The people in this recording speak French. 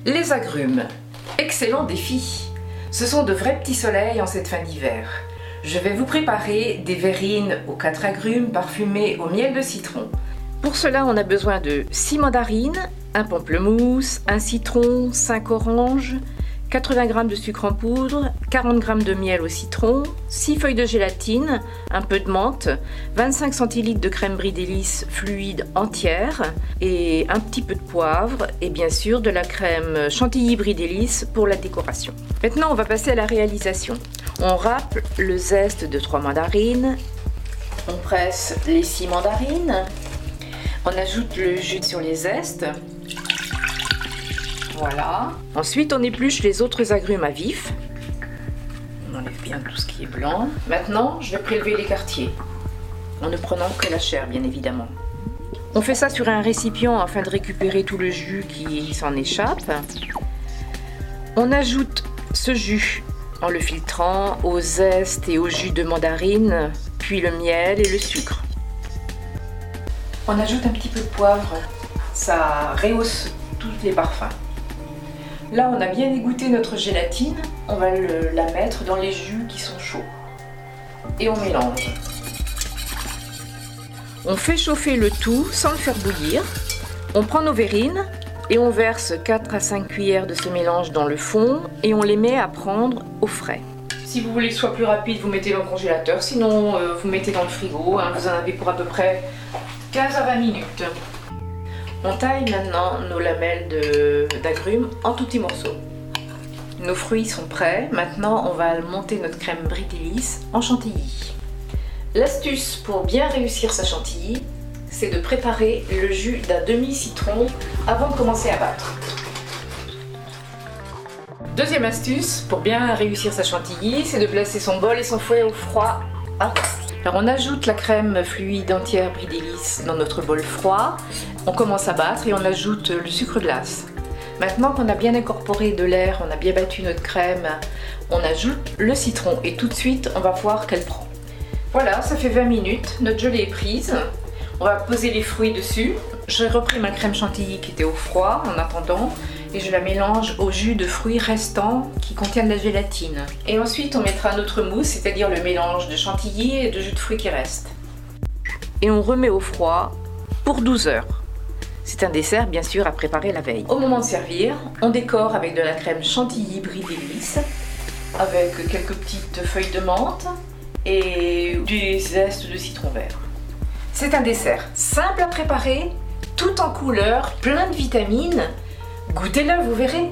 Les agrumes, excellent défi. Ce sont de vrais petits soleils en cette fin d'hiver. Je vais vous préparer des verrines aux 4 agrumes parfumées au miel de citron. Pour cela, on a besoin de 6 mandarines, un pamplemousse, un citron, 5 oranges, 80 g de sucre en poudre, 40 g de miel au citron, 6 feuilles de gélatine, un peu de menthe, 25 cl de crème brie délice fluide entière et un petit peu de poivre et bien sûr de la crème chantilly brie délice pour la décoration. Maintenant, on va passer à la réalisation. On râpe le zeste de 3 mandarines, on presse les 6 mandarines, on ajoute le jus sur les zestes. Voilà. Ensuite, on épluche les autres agrumes à vif. On enlève bien tout ce qui est blanc. Maintenant, je vais prélever les quartiers, en ne prenant que la chair, bien évidemment. On fait ça sur un récipient afin de récupérer tout le jus qui s'en échappe. On ajoute ce jus en le filtrant au zeste et au jus de mandarine, puis le miel et le sucre. On ajoute un petit peu de poivre, ça rehausse tous les parfums. Là, on a bien égoutté notre gélatine, on va la mettre dans les jus qui sont chauds. Et on mélange. On fait chauffer le tout sans le faire bouillir. On prend nos verrines et on verse 4 à 5 cuillères de ce mélange dans le fond et on les met à prendre au frais. Si vous voulez que ce soit plus rapide, vous mettez dans le congélateur, sinon vous mettez dans le frigo, vous en avez pour à peu près 15 à 20 minutes. On taille maintenant nos lamelles d'agrumes en tout petits morceaux. Nos fruits sont prêts. Maintenant, on va monter notre crème brie délice en chantilly. L'astuce pour bien réussir sa chantilly, c'est de préparer le jus d'un demi-citron avant de commencer à battre. Deuxième astuce pour bien réussir sa chantilly, c'est de placer son bol et son fouet au froid avant. Alors on ajoute la crème fluide entière brie délice dans notre bol froid, on commence à battre et on ajoute le sucre glace. Maintenant qu'on a bien incorporé de l'air, on a bien battu notre crème, on ajoute le citron et tout de suite on va voir qu'elle prend. Voilà, ça fait 20 minutes, notre gelée est prise, on va poser les fruits dessus. J'ai repris ma crème chantilly qui était au froid en attendant et je la mélange au jus de fruits restant qui contient de la gélatine. Et ensuite on mettra notre mousse, c'est-à-dire le mélange de chantilly et de jus de fruits qui reste. Et on remet au froid pour 12 heures. C'est un dessert bien sûr à préparer la veille. Au moment de servir, on décore avec de la crème chantilly brie délice, avec quelques petites feuilles de menthe et du zeste de citron vert. C'est un dessert simple à préparer, tout en couleur, plein de vitamines. Goûtez-le, vous verrez.